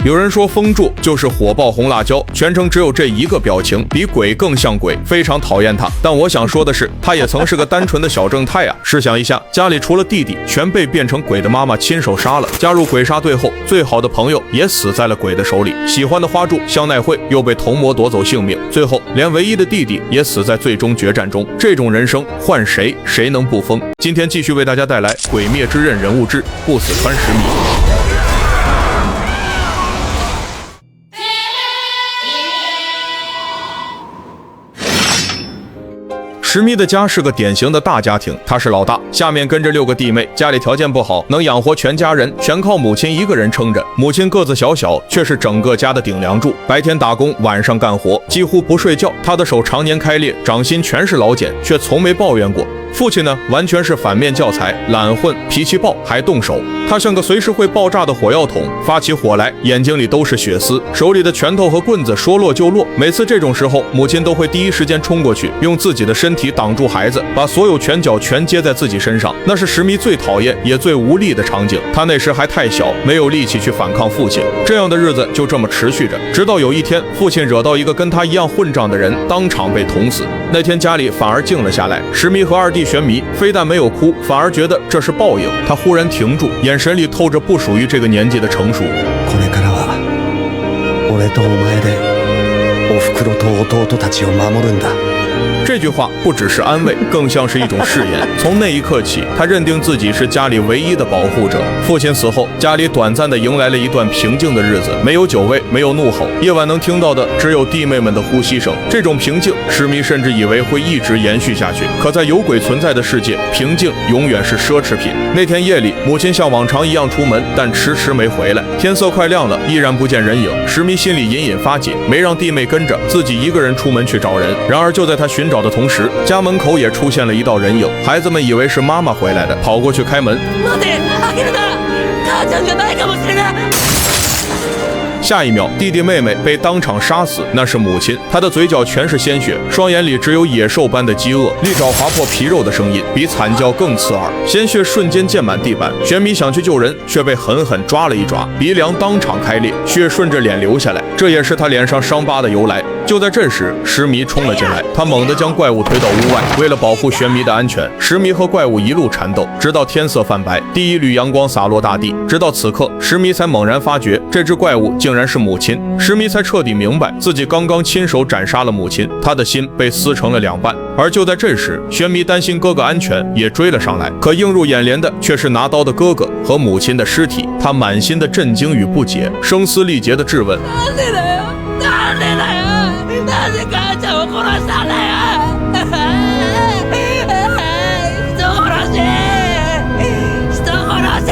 有人说风柱就是火爆红辣椒，全程只有这一个表情，比鬼更像鬼，非常讨厌他。但我想说的是，他也曾是个单纯的小正太啊。试想一下，家里除了弟弟，全被变成鬼的妈妈亲手杀了。加入鬼杀队后，最好的朋友也死在了鬼的手里，喜欢的花柱香奈惠又被童魔夺走性命，最后连唯一的弟弟也死在最终决战中。这种人生换谁能不疯？今天继续为大家带来《鬼灭之刃》人物志，不死川石迷。石迷的家是个典型的大家庭，他是老大，下面跟着6个弟妹，家里条件不好，能养活全家人，全靠母亲一个人撑着。母亲个子小小，却是整个家的顶梁柱，白天打工，晚上干活，几乎不睡觉。她的手常年开裂，掌心全是老茧，却从没抱怨过。父亲呢，完全是反面教材，懒混，脾气暴，还动手。他像个随时会爆炸的火药桶，发起火来，眼睛里都是血丝，手里的拳头和棍子说落就落。每次这种时候，母亲都会第一时间冲过去，用自己的身体挡住孩子，把所有拳脚全接在自己身上。那是石迷最讨厌也最无力的场景。他那时还太小，没有力气去反抗父亲。这样的日子就这么持续着，直到有一天，父亲惹到一个跟他一样混账的人，当场被捅死。那天家里反而静了下来，石迷和二弟玄弥非但没有哭，反而觉得这是报应。他忽然停住，眼神里透着不属于这个年纪的成熟。これからは俺とお前でおふくろと弟たちを守るんだ。这句话不只是安慰，更像是一种誓言。从那一刻起，他认定自己是家里唯一的保护者。父亲死后，家里短暂地迎来了一段平静的日子，没有酒味，没有怒吼，夜晚能听到的只有弟妹们的呼吸声。这种平静，石迷甚至以为会一直延续下去。可在有鬼存在的世界，平静永远是奢侈品。那天夜里，母亲像往常一样出门，但迟迟没回来。天色快亮了，依然不见人影。石迷心里隐隐发紧，没让弟妹跟着，自己一个人出门去找人。然而就在他寻找的同时，家门口也出现了一道人影。孩子们以为是妈妈回来的，跑过去开门。下一秒，弟弟妹妹被当场杀死，那是母亲，她的嘴角全是鲜血，双眼里只有野兽般的饥饿，利爪划破皮肉的声音比惨叫更刺耳，鲜血瞬间溅满地板。玄弥想去救人，却被狠狠抓了一抓，鼻梁当场开裂，血顺着脸流下来，这也是他脸上伤疤的由来。就在这时，石迷冲了进来，他猛地将怪物推到屋外。为了保护玄弥的安全，石迷和怪物一路缠斗，直到天色泛白，第一缕阳光洒落大地。直到此刻，石迷才猛然发觉，这只怪物竟然是母亲。石迷才彻底明白，自己刚刚亲手斩杀了母亲，他的心被撕成了2半。而就在这时，玄弥担心哥哥安全，也追了上来。可映入眼帘的却是拿刀的哥哥和母亲的尸体。他满心的震惊与不解，声嘶力竭地质问：なぜ母ちゃんを殺したんだよ！人殺し！人殺し！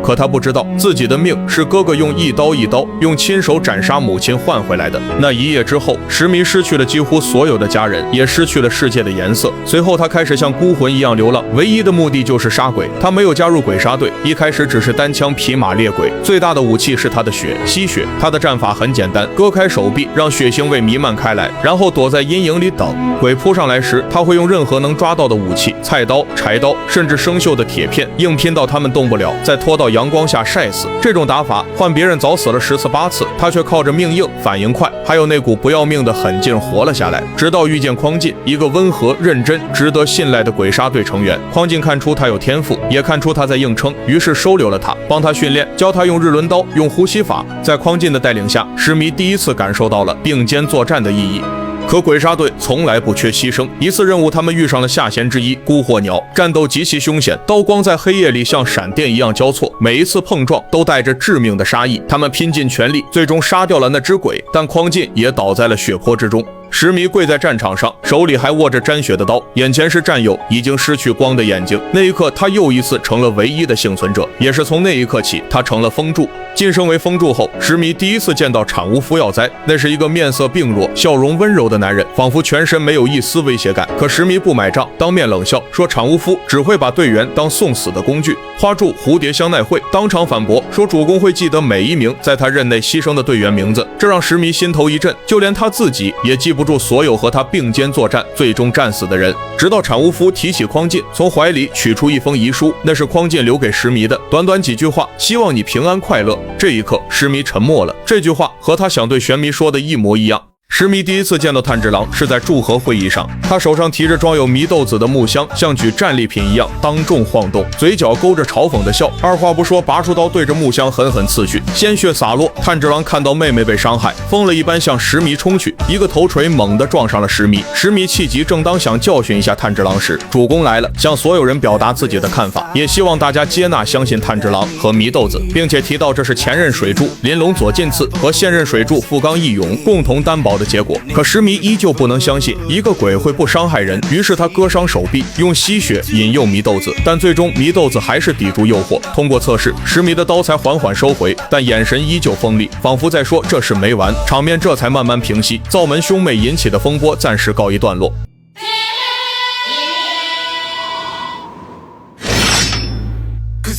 可他不知道，自己的命是哥哥用一刀用亲手斩杀母亲换回来的。那一夜之后，石迷失去了几乎所有的家人，也失去了世界的颜色。随后他开始像孤魂一样流浪，唯一的目的就是杀鬼。他没有加入鬼杀队，一开始只是单枪匹马猎鬼，最大的武器是他的血，吸血。他的战法很简单，割开手臂，让血腥味弥漫开来，然后躲在阴影里等。鬼扑上来时，他会用任何能抓到的武器，菜刀、柴刀，甚至生锈的铁片，硬拼到他们动不了，再拖到阳光下晒死。这种打法换别人早死了10次8次，他却靠着命硬、反应快，还有那股不要命的狠劲活了下来。直到遇见匡进，一个温和、认真、值得信赖的鬼杀队成员。匡进看出他有天赋，也看出他在硬撑，于是收留了他，帮他训练，教他用日轮刀，用呼吸法。在匡进的带领下，石迷第一次感受到了并肩作战的意义。可鬼杀队从来不缺牺牲。一次任务，他们遇上了下弦之一孤火鸟，战斗极其凶险，刀光在黑夜里像闪电一样交错，每一次碰撞都带着致命的杀意。他们拼尽全力，最终杀掉了那只鬼，但匡进也倒在了血泊之中。石迷跪在战场上，手里还握着沾血的刀，眼前是战友已经失去光的眼睛。那一刻，他又一次成了唯一的幸存者，也是从那一刻起，他成了风柱。晋升为风柱后，石迷第一次见到产屋夫耀哉，那是一个面色病弱、笑容温柔的男人，仿佛全身没有一丝威胁感。可石迷不买账，当面冷笑说产屋夫只会把队员当送死的工具。花柱蝴蝶香奈惠当场反驳说，主公会记得每一名在他任内牺牲的队员名字，这让石迷心头一震，就连他自己也记不住所有和他并肩作战最终战死的人。直到产屋夫提起匡进，从怀里取出一封遗书，那是匡进留给石迷的，短短几句话，希望你平安快乐。这一刻，石迷沉默了。这句话和他想对玄弥说的一模一样。石迷第一次见到炭治郎是在祝贺会议上，他手上提着装有祢豆子的木箱，像举战利品一样当众晃动，嘴角勾着嘲讽的笑，二话不说拔出刀对着木箱狠狠刺去，鲜血洒落。炭治郎看到妹妹被伤害，疯了一般向石迷冲去，一个头锤猛地撞上了石迷。石迷气急，正当想教训一下炭治郎时，主公来了，向所有人表达自己的看法，也希望大家接纳相信炭治郎和祢豆子，并且提到这是前任水柱林龙左近次和现任水柱富冈义勇共同担保的结果。可石迷依旧不能相信一个鬼会不伤害人，于是他割伤手臂，用吸血引诱祢豆子，但最终祢豆子还是抵住诱惑。通过测试，石迷的刀才缓缓收回，但眼神依旧锋利，仿佛在说这事没完。场面这才慢慢平息，灶门兄妹引起的风波暂时告一段落。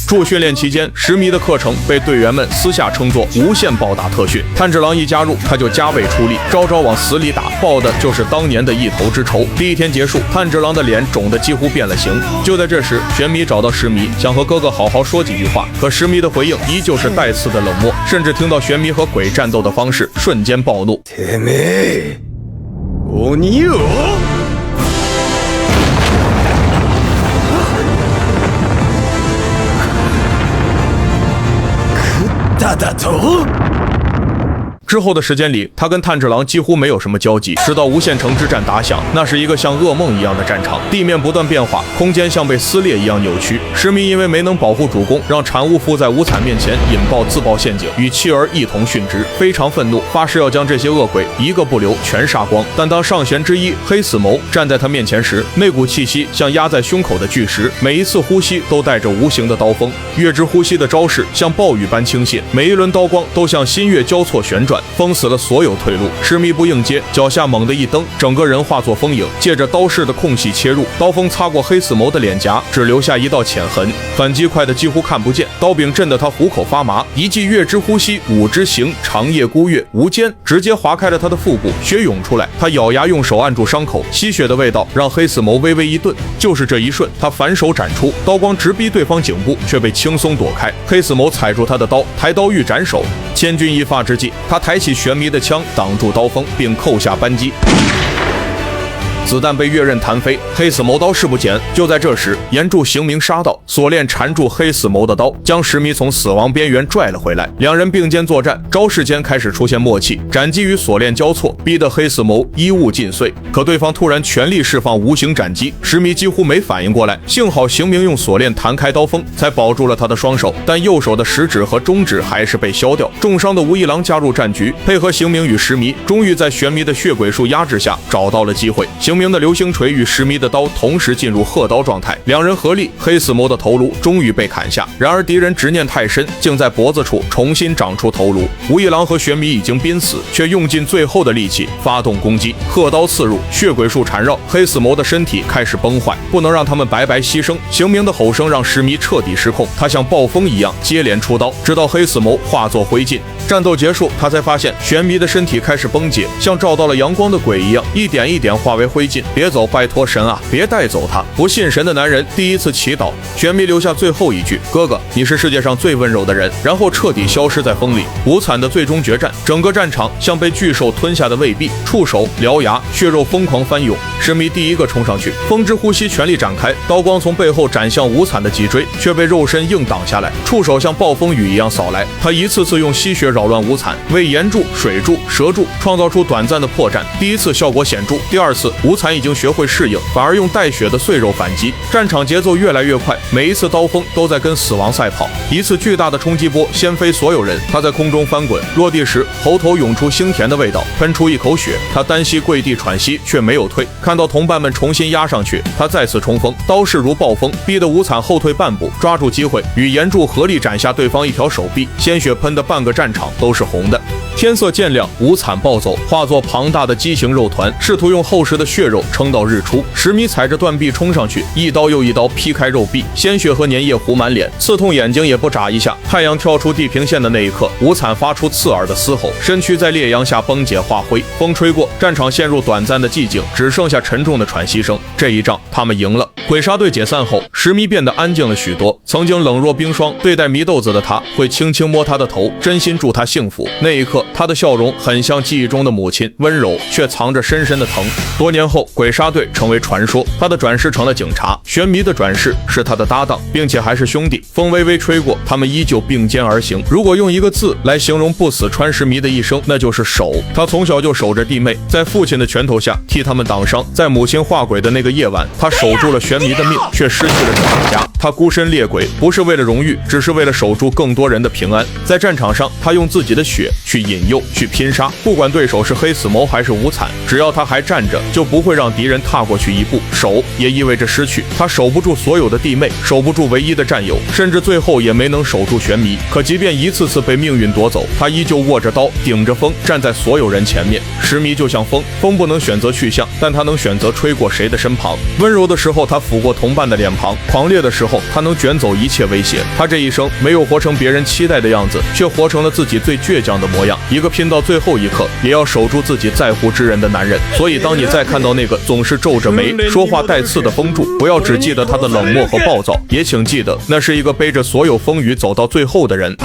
助训练期间，石迷的课程被队员们私下称作无限暴打特训。炭治郎一加入，他就加倍出力，招招往死里打，报的就是当年的一头之仇。第一天结束，炭治郎的脸肿得几乎变了形。就在这时，玄弥找到石迷，想和哥哥好好说几句话，可石迷的回应依旧是带刺的冷漠，甚至听到玄弥和鬼战斗的方式，瞬间暴怒。てめえ、鬼よ！だと？之后的时间里，他跟炭治郎几乎没有什么交集，直到无限城之战打响，那是一个像噩梦一样的战场，地面不断变化，空间像被撕裂一样扭曲。石迷因为没能保护主公，让产物夫在无惨面前引爆自爆陷阱，与妻儿一同殉职，非常愤怒，发誓要将这些恶鬼一个不留全杀光。但当上弦之一黑死谋站在他面前时，那股气息像压在胸口的巨石，每一次呼吸都带着无形的刀锋。月之呼吸的招式像暴雨般倾泻，每一轮刀光都像新月交错旋转，封死了所有退路。石迷不应接，脚下猛地一蹬，整个人化作风影，借着刀势的空隙切入，刀锋擦过黑死谋的脸颊，只留下一道浅痕，反击快的几乎看不见，刀柄震得他虎口发麻。一记月之呼吸，舞之行，长夜孤月无间，直接划开了他的腹部，血涌出来。他咬牙用手按住伤口，吸血的味道让黑死谋微微一顿。就是这一瞬，他反手斩出，刀光直逼对方颈部，却被轻松躲开。黑死谋踩住他的刀，抬刀欲斩首，千钧一发之际，他抬起玄弥的枪挡住刀锋，并扣下扳机。子弹被月刃弹飞，黑死谋刀势不减。就在这时，岩柱行明杀到，锁链缠住黑死谋的刀，将石迷从死亡边缘拽了回来。两人并肩作战，招式间开始出现默契，斩击与锁链交错，逼得黑死谋衣物尽碎。可对方突然全力释放无形斩击，石迷几乎没反应过来。幸好行明用锁链弹开刀锋，才保住了他的双手，但右手的食指和中指还是被削掉。重伤的无一郎加入战局，配合行明与石迷，终于在玄弥的血鬼术压制下找到了机会。行明的流星锤与石迷的刀同时进入鹤刀状态，两人合力，黑死谋的头颅终于被砍下。然而敌人执念太深，竟在脖子处重新长出头颅。无一郎和玄弥已经濒死，却用尽最后的力气发动攻击，鹤刀刺入，血鬼术缠绕，黑死谋的身体开始崩坏，不能让他们白白牺牲。行明的吼声让石迷彻底失控，他像暴风一样接连出刀，直到黑死谋化作灰烬。战斗结束，他才发现玄弥的身体开始崩解，像照到了阳光的鬼一样，一点一点化为灰烬。别走，拜托神啊，别带走他！不信神的男人第一次祈祷。玄弥留下最后一句：“哥哥，你是世界上最温柔的人。”然后彻底消失在风里。无惨的最终决战，整个战场像被巨兽吞下的胃壁，触手、獠牙、血肉疯狂翻涌。石迷第一个冲上去，风之呼吸全力展开，刀光从背后斩向无惨的脊椎，却被肉身硬挡下来。触手像暴风雨一样扫来，他一次次用吸血扰乱无惨，为岩柱、水柱、蛇柱创造出短暂的破绽。第一次效果显著，第二次无惨已经学会适应，反而用带血的碎肉反击。战场节奏越来越快，每一次刀锋都在跟死亡赛跑。一次巨大的冲击波掀飞所有人，他在空中翻滚，落地时喉头涌出腥甜的味道，喷出一口血。他单膝跪地喘息，却没有退。看到同伴们重新压上去，他再次冲锋，刀势如暴风，逼得无惨后退半步，抓住机会与岩柱合力斩下对方一条手臂，鲜血喷得半个战场都是红的。天色渐亮，无惨暴走，化作庞大的畸形肉团，试图用厚实的血肉撑到日出。石迷踩着断臂冲上去，一刀又一刀劈开肉壁，鲜血和粘液糊满脸，刺痛眼睛也不眨一下。太阳跳出地平线的那一刻，无惨发出刺耳的嘶吼，身躯在烈阳下崩解化灰。风吹过，战场陷入短暂的寂静，只剩下沉重的喘息声。这一仗他们赢了。鬼杀队解散后，石迷变得安静了许多。曾经冷若冰霜对待祢豆子的他，会轻轻摸他的头，真心祝他幸福。那一刻，他的笑容很像记忆中的母亲，温柔却藏着深深的疼。多年后，鬼杀队成为传说，他的转世成了警察，玄弥的转世是他的搭档，并且还是兄弟。风微微吹过，他们依旧并肩而行。如果用一个字来形容不死川石迷的一生，那就是守。他从小就守着弟妹，在父亲的拳头下替他们挡伤。在母亲化鬼的那个夜晚，他守住了玄弥的命，却失去了整个家。他孤身猎鬼，不是为了荣誉，只是为了守住更多人的平安。在战场上，他用自己的血去引诱，去拼杀，不管对手是黑死谋还是无惨，只要他还站着，就不会让敌人踏过去一步。守也意味着失去，他守不住所有的弟妹，守不住唯一的战友，甚至最后也没能守住玄弥。可即便一次次被命运夺走，他依旧握着刀，顶着风，站在所有人前面。石迷就像风，风不能选择去向，但他能选择吹过谁的身旁。温柔的时候，他抚过同伴的脸庞；狂烈的时候，他能卷走一切威胁。他这一生没有活成别人期待的样子，却活成了自己最倔强的模样，一个拼到最后一刻也要守住自己在乎之人的男人。所以当你再看到那个总是皱着眉、说话带刺的风柱，不要只记得他的冷漠和暴躁，也请记得那是一个背着所有风雨走到最后的人。